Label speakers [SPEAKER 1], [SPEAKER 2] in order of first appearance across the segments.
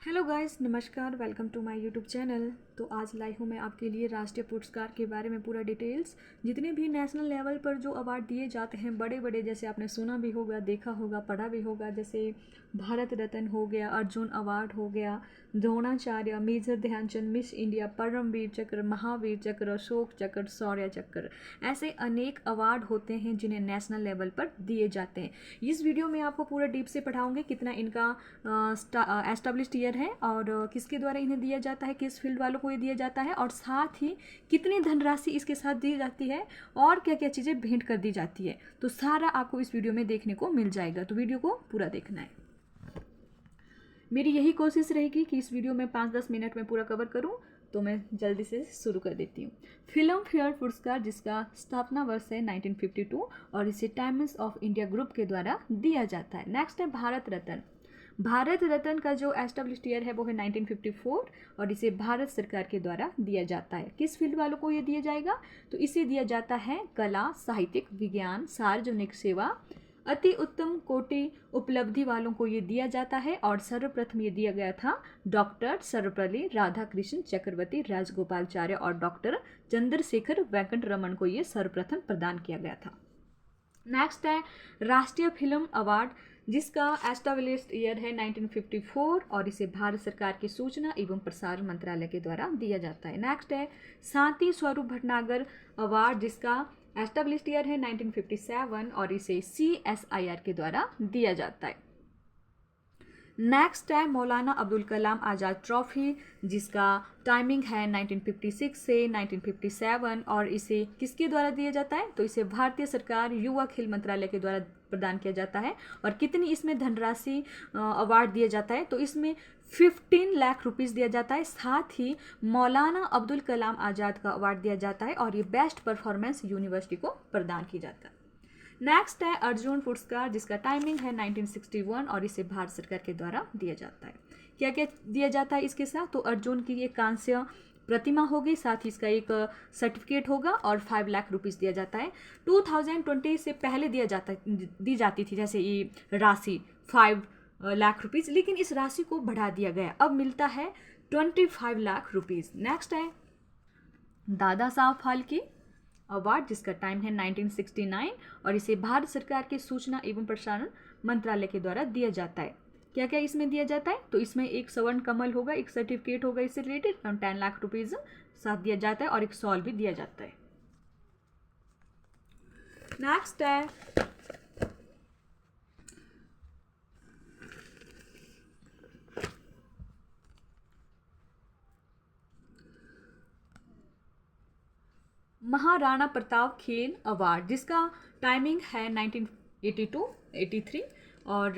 [SPEAKER 1] Hello guys, नमस्कार। Welcome to my YouTube channel. तो आज लाई हूँ मैं आपके लिए राष्ट्रीय पुरस्कार के बारे में पूरा डिटेल्स। जितने भी नेशनल लेवल पर जो अवार्ड दिए जाते हैं बड़े बड़े, जैसे आपने सुना भी होगा, देखा होगा, पढ़ा भी होगा, जैसे भारत रत्न हो गया, अर्जुन अवार्ड हो गया, Dronacharya, major Dhyan Chand, miss India, Param Vir Chakra, Mahavir चक्र, अशोक चक्र, शौर्य चक्र, ऐसे अनेक अवार्ड होते हैं जिन्हें नेशनल लेवल पर दिए जाते हैं। इस वीडियो में आपको पूरा डीप से पढ़ाऊंगे कितना इनका एस्टेब्लिश्ड ईयर है और किसके द्वारा इन्हें दिया जाता है, किस फील्ड वालों को ये दिया जाता है, और साथ ही कितनी धनराशि इसके साथ दी जाती है और क्या क्या चीज़ें भेंट कर दी जाती है। तो सारा आपको इस वीडियो में देखने को मिल जाएगा, तो वीडियो को पूरा देखना है। मेरी यही कोशिश रहेगी कि इस वीडियो में 5-10 मिनट में पूरा कवर करूं, तो मैं जल्दी से शुरू कर देती हूँ। फिल्म फेयर पुरस्कार, जिसका स्थापना वर्ष है 1952 और इसे टाइम्स ऑफ इंडिया ग्रुप के द्वारा दिया जाता है। नेक्स्ट है भारत रत्न। भारत रत्न का जो एस्टेब्लिश्ड ईयर है वो है 1954 और इसे भारत सरकार के द्वारा दिया जाता है। किस फील्ड वालों को ये दिया जाएगा? तो इसे दिया जाता है कला, साहित्यिक, विज्ञान, सार्वजनिक सेवा, अति उत्तम कोटि उपलब्धि वालों को ये दिया जाता है। और सर्वप्रथम ये दिया गया था डॉक्टर सर्वपल्ली राधाकृष्ण चक्रवर्ती राजगोपालाचार्य और डॉक्टर चंद्रशेखर वेंकट रमन को ये सर्वप्रथम प्रदान किया गया था। नेक्स्ट है राष्ट्रीय फिल्म अवार्ड, जिसका एस्टेब्लिश्ड ईयर है 1954 और इसे भारत सरकार की सूचना एवं प्रसारण मंत्रालय के द्वारा दिया जाता है। नेक्स्ट है शांति स्वरूप भटनागर अवार्ड, जिसका एस्टेब्लिश्ड ईयर है 1957 और इसे CSIR के द्वारा दिया जाता है। नेक्स्ट है मौलाना अब्दुल कलाम आज़ाद ट्रॉफी, जिसका टाइमिंग है 1956 से 1957 और इसे किसके द्वारा दिया जाता है? तो इसे भारतीय सरकार युवा खेल मंत्रालय के द्वारा प्रदान किया जाता है। और कितनी इसमें धनराशि अवार्ड दिया जाता है? तो इसमें 15 लाख रुपीज़ दिया जाता है। साथ ही मौलाना अब्दुल कलाम आज़ाद का अवार्ड दिया जाता है और ये बेस्ट परफॉर्मेंस यूनिवर्सिटी को प्रदान की जाता है। नेक्स्ट है अर्जुन पुरस्कार, जिसका टाइमिंग है 1961 और इसे भारत सरकार के द्वारा दिया जाता है। क्या क्या दिया जाता है इसके साथ? तो अर्जुन की एक कांस्य प्रतिमा होगी, साथ ही इसका एक सर्टिफिकेट होगा और 5 लाख रुपीज़ दिया जाता है। 2020 से पहले दी जाती थी जैसे ये राशि 5 लाख रुपीज़, लेकिन इस राशि को बढ़ा दिया गया, अब मिलता है 25 लाख रुपीज़। नेक्स्ट है दादा साहब फाल्के अवार्ड, जिसका टाइम है 1969 और इसे भारत सरकार के सूचना एवं प्रसारण मंत्रालय के द्वारा दिया जाता है। क्या क्या इसमें दिया जाता है? तो इसमें एक स्वर्ण कमल होगा, एक सर्टिफिकेट होगा इससे रिलेटेड, 10 लाख रुपीज़ साथ दिया जाता है और एक सॉल भी दिया जाता है। नेक्स्ट है महाराणा प्रताप खेल अवार्ड, जिसका टाइमिंग है 1982-83 और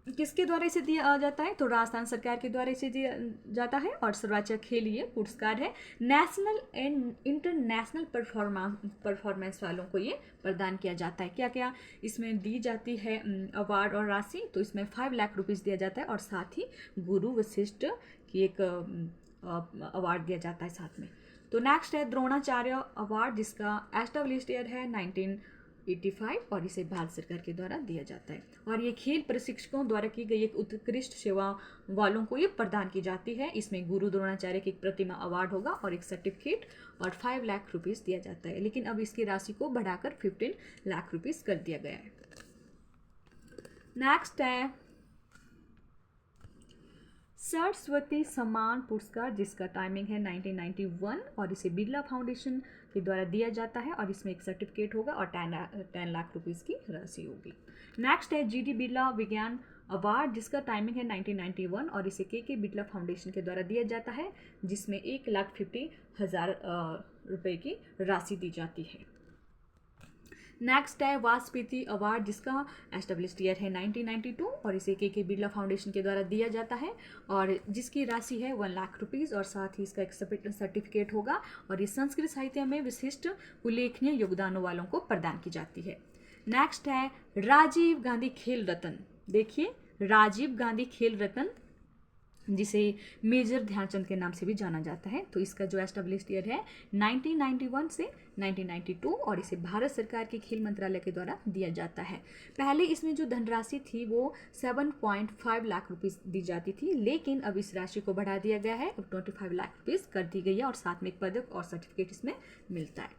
[SPEAKER 1] किसके द्वारा इसे दिया जाता है? तो राजस्थान सरकार के द्वारा इसे दिया जाता है और सर्वोच्च खेल ये पुरस्कार है। नेशनल एंड इंटरनेशनल परफॉर्मेंस वालों को ये प्रदान किया जाता है। क्या क्या इसमें दी जाती है अवार्ड और राशि? तो इसमें 5 लाख रुपीज़ दिया जाता है और साथ ही गुरु वशिष्ठ की एक अवार्ड दिया जाता है साथ में। तो नेक्स्ट है द्रोणाचार्य अवार्ड, जिसका एस्टेब्लिश्ड ईयर है 1985 और इसे भारत सरकार के द्वारा दिया जाता है। और ये खेल प्रशिक्षकों द्वारा की गई एक उत्कृष्ट सेवा वालों को ये प्रदान की जाती है। इसमें गुरु द्रोणाचार्य की एक प्रतिमा अवार्ड होगा और एक सर्टिफिकेट और 5 लाख रुपीज़ दिया जाता है, लेकिन अब इसकी राशि को बढ़ाकर 15 लाख रुपीज़ कर दिया गया है। नेक्स्ट है सरस्वती सम्मान पुरस्कार, जिसका टाइमिंग है 1991 और इसे बिरला फाउंडेशन के द्वारा दिया जाता है और इसमें एक सर्टिफिकेट होगा और 10 लाख रुपीज़ की राशि होगी। नेक्स्ट है GD बिरला विज्ञान अवार्ड, जिसका टाइमिंग है 1991 और इसे KK बिरला फाउंडेशन के द्वारा दिया जाता है, जिसमें 1,50,000 रुपये की राशि दी जाती है। नेक्स्ट है वाजपेयी अवार्ड, जिसका एस्टेब्लिश्ड ईयर है 1992 और इसे KK बिरला फाउंडेशन के द्वारा दिया जाता है और जिसकी राशि है 1 लाख रुपीज़ और साथ ही इसका एक सर्टिफिकेट होगा और ये संस्कृत साहित्य में विशिष्ट उल्लेखनीय योगदानों वालों को प्रदान की जाती है। नेक्स्ट है राजीव गांधी खेल रत्न। देखिए, राजीव गांधी खेल रत्न जिसे मेजर ध्यानचंद के नाम से भी जाना जाता है। तो इसका जो एस्टेब्लिश्ड ईयर है 1991 से 1992 और इसे भारत सरकार के खेल मंत्रालय के द्वारा दिया जाता है। पहले इसमें जो धनराशि थी वो 7.5 लाख रुपीस दी जाती थी, लेकिन अब इस राशि को बढ़ा दिया गया है, अब 25 लाख रुपीस कर दी गई है और साथ में एक पदक और सर्टिफिकेट इसमें मिलता है।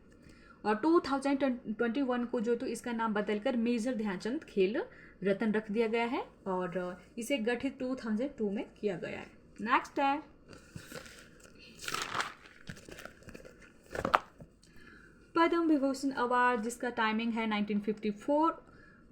[SPEAKER 1] और 2021 को जो तो इसका नाम बदलकर मेजर ध्यानचंद खेल रत्न रख दिया गया है और इसे गठित 2002 में किया गया है। नेक्स्ट है पद्म विभूषण अवार्ड, जिसका टाइमिंग है 1954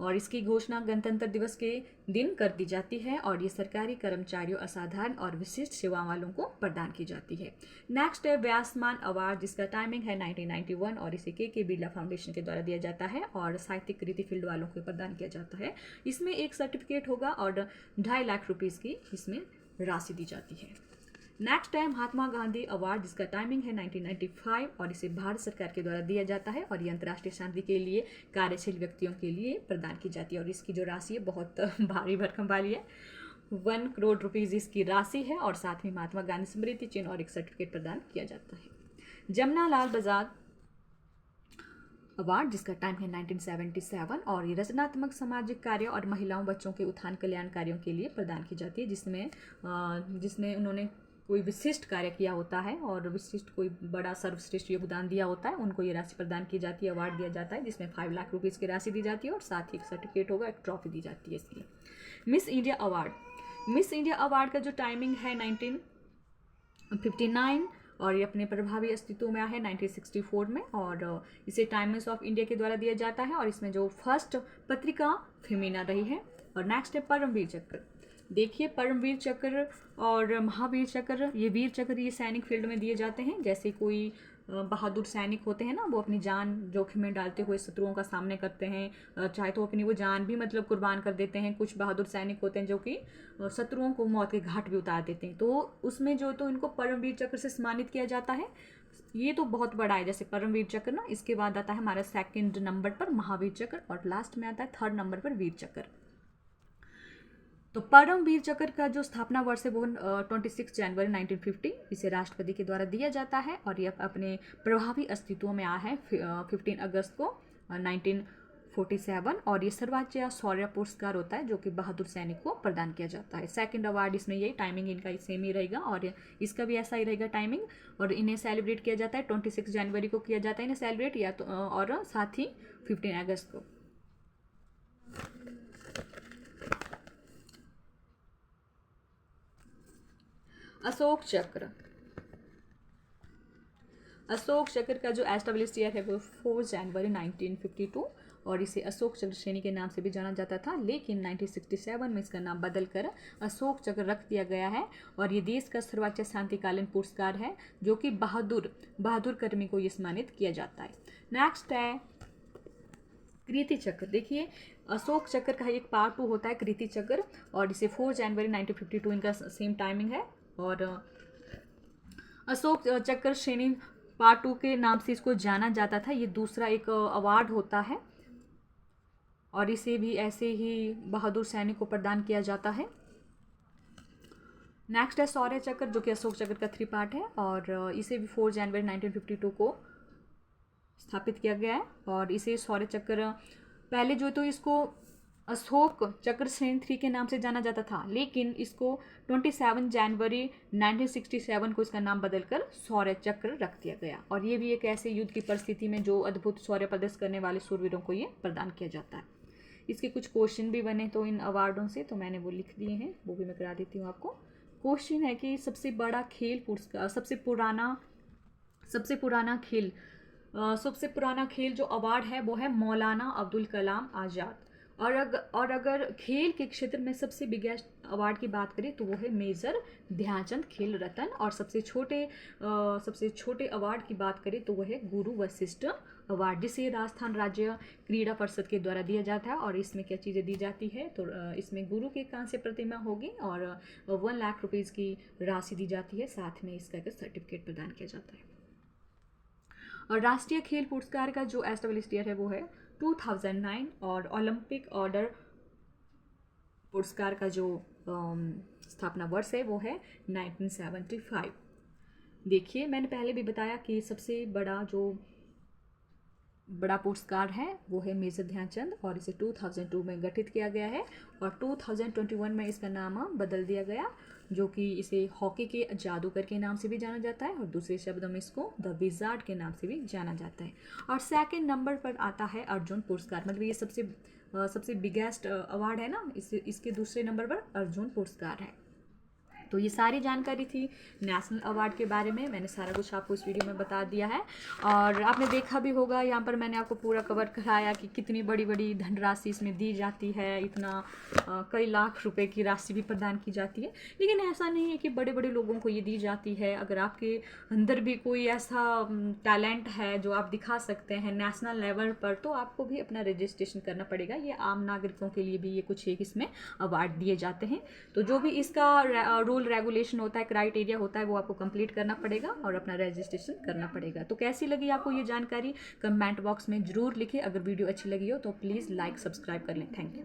[SPEAKER 1] और इसकी घोषणा गणतंत्र दिवस के दिन कर दी जाती है और ये सरकारी कर्मचारियों, असाधारण और विशिष्ट सेवा वालों को प्रदान की जाती है। नेक्स्ट है व्यासमान अवार्ड, जिसका टाइमिंग है 1991 और इसे के बिरला फाउंडेशन के द्वारा दिया जाता है और साहित्यिक कृति फील्ड वालों को प्रदान किया जाता है। इसमें एक सर्टिफिकेट होगा और 2.5 लाख रुपीज़ की इसमें राशि दी जाती है। नेक्स्ट है महात्मा गांधी अवार्ड, जिसका टाइमिंग है 1995 और इसे भारत सरकार के द्वारा दिया जाता है और ये अंतर्राष्ट्रीय शांति के लिए कार्यशील व्यक्तियों के लिए प्रदान की जाती है और इसकी जो राशि है बहुत भारी भरकम वाली है। 1 करोड़ रुपीज़ इसकी राशि है और साथ में महात्मा गांधी स्मृति चिन्ह और एक सर्टिफिकेट प्रदान किया जाता है। जमुना लाल बजाज अवार्ड, जिसका टाइम है 1977 और ये रचनात्मक सामाजिक कार्य और महिलाओं बच्चों के उत्थान कल्याण कार्यों के लिए प्रदान की जाती है, जिसमें उन्होंने कोई विशिष्ट कार्य किया होता है और विशिष्ट कोई बड़ा सर्वश्रेष्ठ योगदान दिया होता है, उनको ये राशि प्रदान की जाती है, अवार्ड दिया जाता है, जिसमें 5 लाख रुपीज़ की राशि दी जाती है और साथ ही एक सर्टिफिकेट होगा, एक ट्रॉफी दी जाती है इसलिए। Miss India award, miss India award का जो टाइमिंग है 1959 और ये अपने प्रभावी अस्तित्व में आया है 1964 में और इसे टाइम्स ऑफ इंडिया के द्वारा दिया जाता है और इसमें जो फर्स्ट पत्रिका फेमिना रही है। और नेक्स्ट है परमवीर चक्र। देखिए परमवीर चक्र और महावीर चक्र, ये वीर चक्र ये सैनिक फील्ड में दिए जाते हैं। जैसे कोई बहादुर सैनिक होते हैं ना, वो अपनी जान जोखिम में डालते हुए शत्रुओं का सामना करते हैं, चाहे तो अपनी वो जान भी मतलब कुर्बान कर देते हैं। कुछ बहादुर सैनिक होते हैं जो कि शत्रुओं को मौत के घाट भी उतार देते हैं, तो उसमें जो तो इनको परमवीर चक्र से सम्मानित किया जाता है। ये तो बहुत बड़ा है, जैसे परमवीर चक्र ना, इसके बाद आता है हमारा 2nd नंबर पर महावीर चक्र और लास्ट में आता है 3rd नंबर पर वीर चक्र। तो परमवीर चक्र का जो स्थापना वर्ष है वो 26 जनवरी 1950 इसे राष्ट्रपति के द्वारा दिया जाता है और ये अपने प्रभावी अस्तित्व में आया है 15 अगस्त को 1947 और ये सर्वोच्च शौर्य पुरस्कार होता है जो कि बहादुर सैनिक को प्रदान किया जाता है। 2nd अवार्ड इसमें यही टाइमिंग इनका सेम ही रहेगा और इसका भी ऐसा ही रहेगा टाइमिंग और इन्हें सेलिब्रेट किया जाता है 26 जनवरी को किया जाता है इन्हें सेलिब्रेट या तो और साथ ही 15 अगस्त को। अशोक चक्र, अशोक चक्र का जो एस्टेब्लिश्ड ईयर है वो 4 जनवरी 1952 और इसे अशोक चक्र श्रेणी के नाम से भी जाना जाता था, लेकिन 1967 में इसका नाम बदलकर अशोक चक्र रख दिया गया है और ये देश का सर्वोच्च शांतिकालीन पुरस्कार है जो कि बहादुर कर्मी को ये सम्मानित किया जाता है। नेक्स्ट है कृति चक्र। देखिए अशोक चक्र का एक पार्ट 2 होता है कृति चक्र और इसे 4 जनवरी 1952 इनका सेम टाइमिंग है और अशोक चक्र श्रेणी पार्ट 2 के नाम से इसको जाना जाता था। ये दूसरा एक अवार्ड होता है और इसे भी ऐसे ही बहादुर सैनिक को प्रदान किया जाता है। नेक्स्ट है शौर्य चक्र जो कि अशोक चक्र का 3 पार्ट है और इसे भी 4 जनवरी 1952 को स्थापित किया गया है और इसे शौर्य चक्र पहले जो तो इसको अशोक चक्र श्रेणी 3 के नाम से जाना जाता था, लेकिन इसको 27 जनवरी 1967 को इसका नाम बदलकर शौर्य चक्र रख दिया गया और ये भी एक ऐसे युद्ध की परिस्थिति में जो अद्भुत शौर्य प्रदर्शन करने वाले शूरवीरों को ये प्रदान किया जाता है। इसके कुछ क्वेश्चन भी बने तो इन अवार्डों से, तो मैंने वो लिख दिए हैं, वो भी मैं करा देती हूँ आपको। क्वेश्चन है कि सबसे बड़ा खेल पुरस्कार, सबसे पुराना खेल जो अवार्ड है वो है मौलाना अब्दुल कलाम आज़ाद और अगर खेल के क्षेत्र में सबसे बिगेस्ट अवार्ड की बात करें तो वो है मेजर ध्यानचंद खेल रत्न और सबसे छोटे अवार्ड की बात करें तो वो है गुरु वशिष्ठ अवार्ड जिसे राजस्थान राज्य क्रीड़ा परिषद के द्वारा दिया जाता है। और इसमें क्या चीज़ें दी जाती है तो इसमें गुरु की कांस्य प्रतिमा होगी और 1 लाख रुपीज़ की राशि दी जाती है, साथ में इसका एक सर्टिफिकेट प्रदान किया जाता है। और राष्ट्रीय खेल पुरस्कार का जो एस्टेब्लिश्ड ईयर है वो है 2009 और ओलंपिक ऑर्डर पुरस्कार का जो स्थापना वर्ष है वो है 1975। देखिए मैंने पहले भी बताया कि सबसे बड़ा पुरस्कार है वो है मेजर ध्यानचंद, और इसे 2002 में गठित किया गया है और 2021 में इसका नाम बदल दिया गया, जो कि इसे हॉकी के जादूगर के नाम से भी जाना जाता है और दूसरे शब्दों में इसको द विजार्ड के नाम से भी जाना जाता है। और सेकंड नंबर पर आता है अर्जुन पुरस्कार, मतलब ये सबसे बिगेस्ट अवार्ड है ना, इसके दूसरे नंबर पर अर्जुन पुरस्कार है। तो ये सारी जानकारी थी नेशनल अवार्ड के बारे में, मैंने सारा कुछ आपको इस वीडियो में बता दिया है। और आपने देखा भी होगा यहाँ पर मैंने आपको पूरा कवर कराया कि कितनी बड़ी बड़ी धनराशि इसमें दी जाती है, इतना कई लाख रुपए की राशि भी प्रदान की जाती है। लेकिन ऐसा नहीं है कि बड़े बड़े लोगों को ये दी जाती है। अगर आपके अंदर भी कोई ऐसा टैलेंट है जो आप दिखा सकते हैं नेशनल लेवल पर, तो आपको भी अपना रजिस्ट्रेशन करना पड़ेगा। ये आम नागरिकों के लिए भी ये कुछ एक इसमें अवार्ड दिए जाते हैं। तो जो भी इसका रूल रेगुलेशन होता है, क्राइटेरिया होता है, वो आपको कंप्लीट करना पड़ेगा और अपना रजिस्ट्रेशन करना पड़ेगा। तो कैसी लगी आपको ये जानकारी कमेंट बॉक्स में ज़रूर लिखें। अगर वीडियो अच्छी लगी हो तो प्लीज़ लाइक सब्सक्राइब कर लें। Thank you.